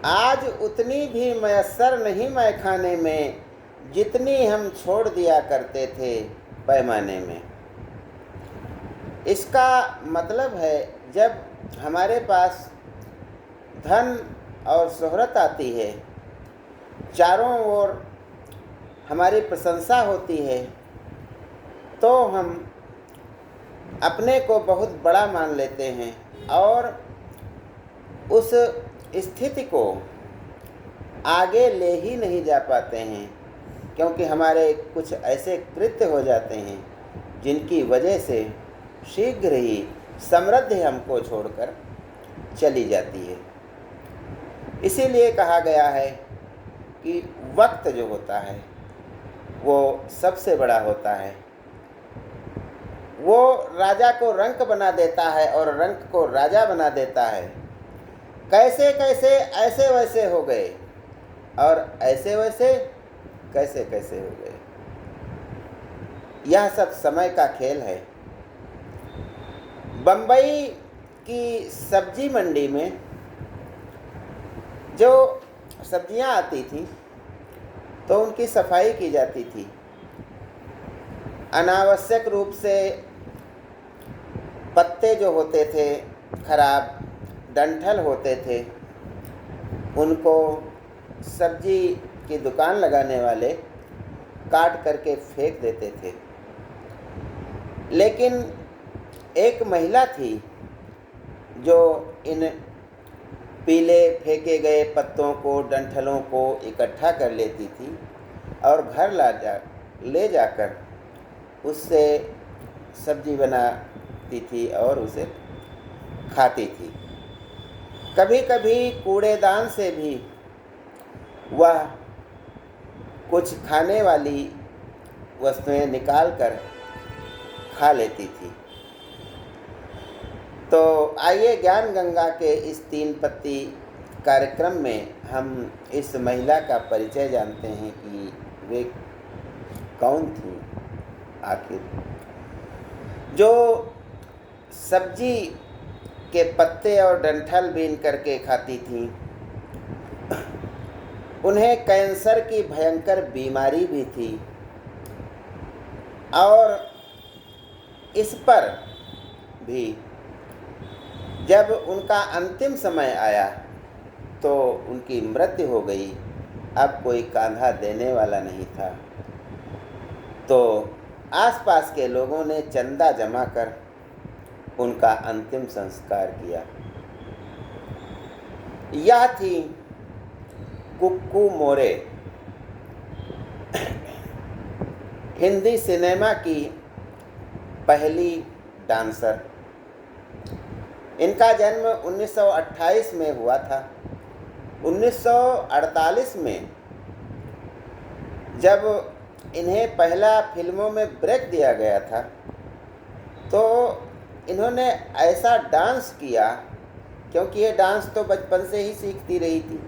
आज उतनी भी मयस्सर नहीं मैं खाने में, जितनी हम छोड़ दिया करते थे पैमाने में। इसका मतलब है, जब हमारे पास धन और शोहरत आती है, चारों ओर हमारी प्रशंसा होती है, तो हम अपने को बहुत बड़ा मान लेते हैं और उस स्थिति को आगे ले ही नहीं जा पाते हैं, क्योंकि हमारे कुछ ऐसे कृत्य हो जाते हैं जिनकी वजह से शीघ्र ही समृद्धि हमको छोड़कर चली जाती है। इसीलिए कहा गया है कि वक्त जो होता है वो सबसे बड़ा होता है। वो राजा को रंक बना देता है और रंक को राजा बना देता है। कैसे कैसे ऐसे वैसे हो गए और ऐसे वैसे कैसे कैसे हो गए। यह सब समय का खेल है। बम्बई की सब्जी मंडी में जो सब्जियां आती थी तो उनकी सफाई की जाती थी। अनावश्यक रूप से पत्ते जो होते थे खराब, डंठल होते थे, उनको सब्जी की दुकान लगाने वाले काट करके फेंक देते थे। लेकिन एक महिला थी जो इन पीले फेंके गए पत्तों को, डंठलों को इकट्ठा कर लेती थी और घर ले जाकर उससे सब्जी बनाती थी और उसे खाती थी। कभी कभी कूड़ेदान से भी वह कुछ खाने वाली वस्तुएं निकाल कर खा लेती थी। तो आइए ज्ञान गंगा के इस 3 पत्ती कार्यक्रम में हम इस महिला का परिचय जानते हैं कि वे कौन थी आखिर, जो सब्जी के पत्ते और डंठल बीन करके खाती थी। उन्हें कैंसर की भयंकर बीमारी भी थी और इस पर भी जब उनका अंतिम समय आया तो उनकी मृत्यु हो गई। अब कोई कांधा देने वाला नहीं था, तो आसपास के लोगों ने चंदा जमा कर उनका अंतिम संस्कार किया। यह थी कुक्कू मोरे, हिंदी सिनेमा की पहली डांसर। इनका जन्म 1928 में हुआ था। 1948 में जब इन्हें पहला फिल्मों में ब्रेक दिया गया था तो इन्होंने ऐसा डांस किया, क्योंकि ये डांस तो बचपन से ही सीखती रही थी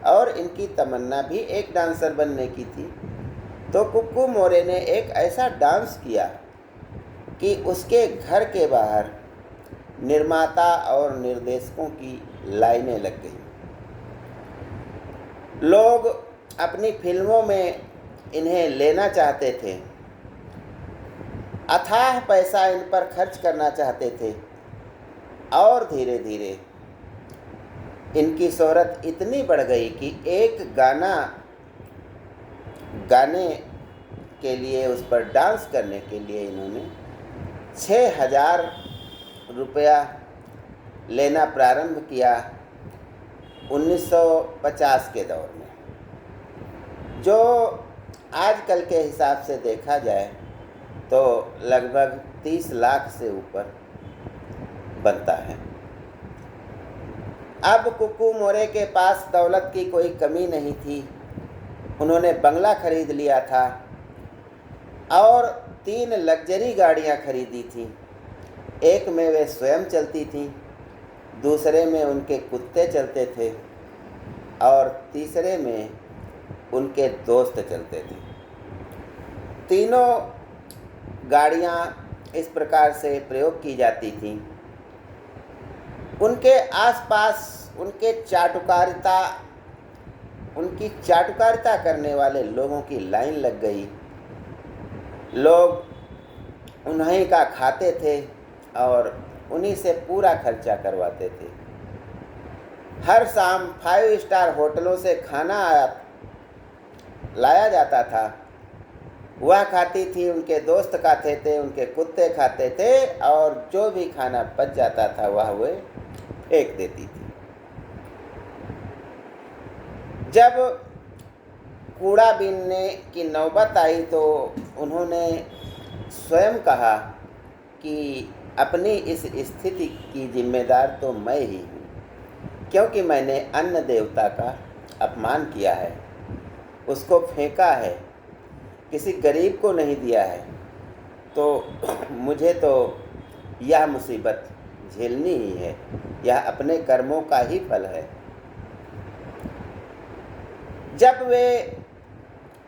और इनकी तमन्ना भी एक डांसर बनने की थी। तो कुक्कू मोरे ने एक ऐसा डांस किया कि उसके घर के बाहर निर्माता और निर्देशकों की लाइनें लग गई। लोग अपनी फिल्मों में इन्हें लेना चाहते थे, अथाह पैसा इन पर खर्च करना चाहते थे और धीरे धीरे इनकी शोहरत इतनी बढ़ गई कि एक गाना गाने के लिए, उस पर डांस करने के लिए इन्होंने 6,000 रुपया लेना प्रारंभ किया 1950 के दौर में, जो आजकल के हिसाब से देखा जाए तो लगभग 30 लाख से ऊपर बनता है। अब कुक्कू मोरे के पास दौलत की कोई कमी नहीं थी। उन्होंने बंगला खरीद लिया था और 3 लग्जरी गाड़ियां खरीदी थी। एक में वे स्वयं चलती थीं, दूसरे में उनके कुत्ते चलते थे और तीसरे में उनके दोस्त चलते थे। तीनों गाड़ियां इस प्रकार से प्रयोग की जाती थीं। उनके आसपास उनके चाटुकारिता उनकी चाटुकारिता करने वाले लोगों की लाइन लग गई। लोग उन्हीं का खाते थे और उन्हीं से पूरा खर्चा करवाते थे। हर शाम 5 स्टार होटलों से खाना लाया जाता था। वह खाती थी, उनके दोस्त खाते थे, उनके कुत्ते खाते थे, और जो भी खाना बच जाता था वह फेंक देती थी। जब कूड़ा बीनने की नौबत आई तो उन्होंने स्वयं कहा कि अपनी इस स्थिति की जिम्मेदार तो मैं ही हूँ, क्योंकि मैंने अन्न देवता का अपमान किया है, उसको फेंका है, किसी गरीब को नहीं दिया है, तो मुझे तो यह मुसीबत झेलनी ही है। यह अपने कर्मों का ही फल है। जब वे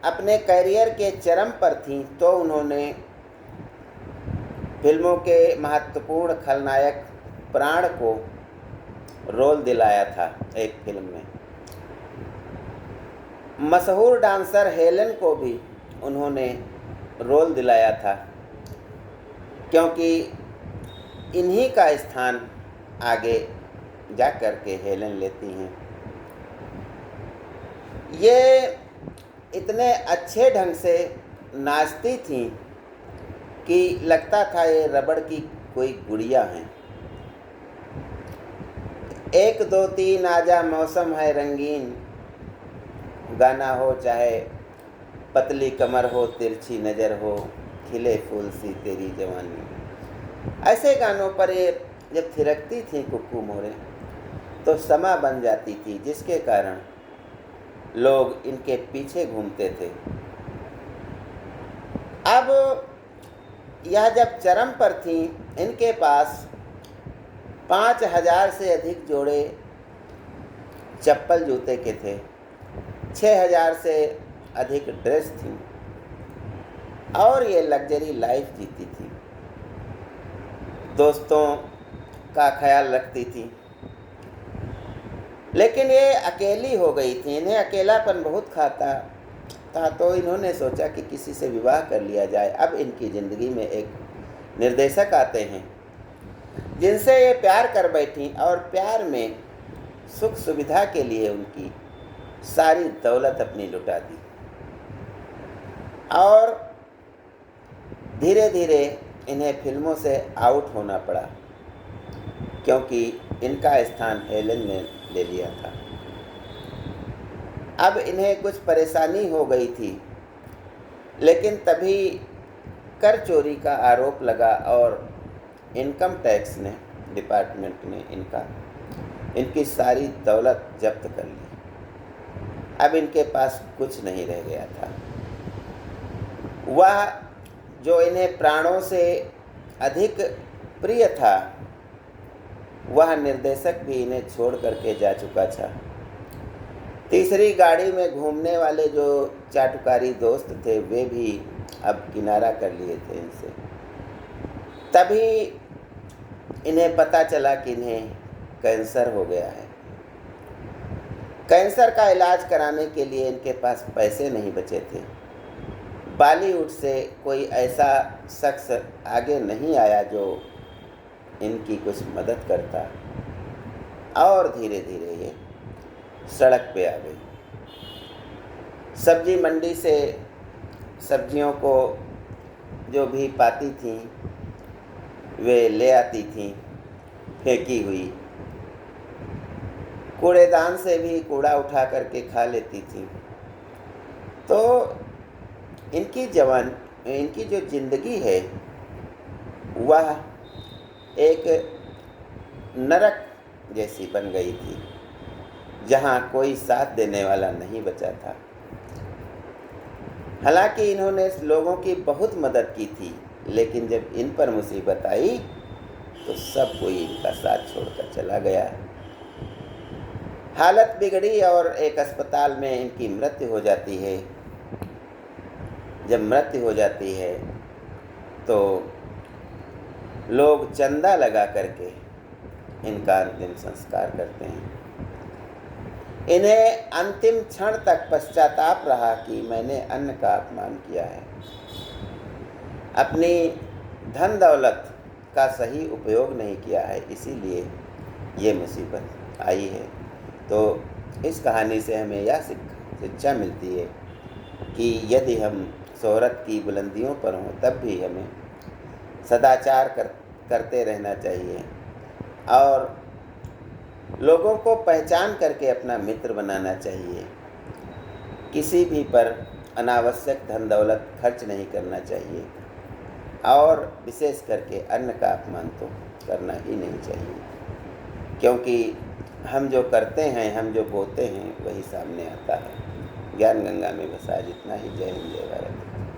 अपने करियर के चरम पर थीं तो उन्होंने फिल्मों के महत्वपूर्ण खलनायक प्राण को रोल दिलाया था एक फिल्म में। मशहूर डांसर हेलन को भी उन्होंने रोल दिलाया था, क्योंकि इन्हीं का स्थान आगे जा कर के हेलन लेती हैं। ये इतने अच्छे ढंग से नाचती थीं कि लगता था ये रबड़ की कोई गुड़िया हैं। 1 2 3 आजा मौसम है रंगीन गाना हो, चाहे पतली कमर हो, तिरछी नज़र हो, खिले फूल सी तेरी जवानी, ऐसे गानों पर ये जब थिरकती थी कुक्कू मोरे तो समा बन जाती थी, जिसके कारण लोग इनके पीछे घूमते थे। अब यह जब चरम पर थी, इनके पास 5000 से अधिक जोड़े चप्पल जूते के थे, 6000 से अधिक ड्रेस थी, और ये लग्जरी लाइफ जीती थी। दोस्तों का ख्याल रखती थी, लेकिन ये अकेली हो गई थी। इन्हें अकेलापन बहुत खाता था, तो इन्होंने सोचा कि किसी से विवाह कर लिया जाए। अब इनकी ज़िंदगी में एक निर्देशक आते हैं जिनसे ये प्यार कर बैठी, और प्यार में सुख सुविधा के लिए उनकी सारी दौलत अपनी लुटा दी, और धीरे धीरे इन्हें फिल्मों से आउट होना पड़ा, क्योंकि इनका स्थान हेलन ने ले लिया था। अब इन्हें कुछ परेशानी हो गई थी, लेकिन तभी कर चोरी का आरोप लगा और इनकम टैक्स ने डिपार्टमेंट ने इनकी सारी दौलत जब्त कर ली। अब इनके पास कुछ नहीं रह गया था। वह जो इन्हें प्राणों से अधिक प्रिय था, वह निर्देशक भी इन्हें छोड़ करके जा चुका था। तीसरी गाड़ी में घूमने वाले जो चाटुकारी दोस्त थे, वे भी अब किनारा कर लिए थे इनसे। तभी इन्हें पता चला कि इन्हें कैंसर हो गया है। कैंसर का इलाज कराने के लिए इनके पास पैसे नहीं बचे थे। बॉलीवुड से कोई ऐसा शख्स आगे नहीं आया जो इनकी कुछ मदद करता, और धीरे धीरे ये सड़क पे आ गई। सब्जी मंडी से सब्जियों को जो भी पाती थीं वे ले आती थीं फेंकी हुई। कूड़ेदान से भी कूड़ा उठा करके खा लेती थीं। तो इनकी जो ज़िंदगी है वह एक नरक जैसी बन गई थी, जहाँ कोई साथ देने वाला नहीं बचा था। हालांकि इन्होंने लोगों की बहुत मदद की थी, लेकिन जब इन पर मुसीबत आई तो सब कोई इनका साथ छोड़कर चला गया। हालत बिगड़ी और एक अस्पताल में इनकी मृत्यु हो जाती है। जब मृत्यु हो जाती है तो लोग चंदा लगा करके इनका अंतिम संस्कार करते हैं। इन्हें अंतिम क्षण तक पश्चाताप रहा कि मैंने अन्न का अपमान किया है। अपनी धन दौलत का सही उपयोग नहीं किया है, इसीलिए ये मुसीबत आई है। तो इस कहानी से हमें यह शिक्षा मिलती है कि यदि हम शोहरत की बुलंदियों पर हों तब भी हमें सदाचार करते रहना चाहिए और लोगों को पहचान करके अपना मित्र बनाना चाहिए। किसी भी पर अनावश्यक धन दौलत खर्च नहीं करना चाहिए और विशेष करके अन्न का अपमान तो करना ही नहीं चाहिए, क्योंकि हम जो करते हैं, हम जो बोते हैं, वही सामने आता है। ज्ञान गंगा में बस आज इतना ही। जय हिंद, जय भारत।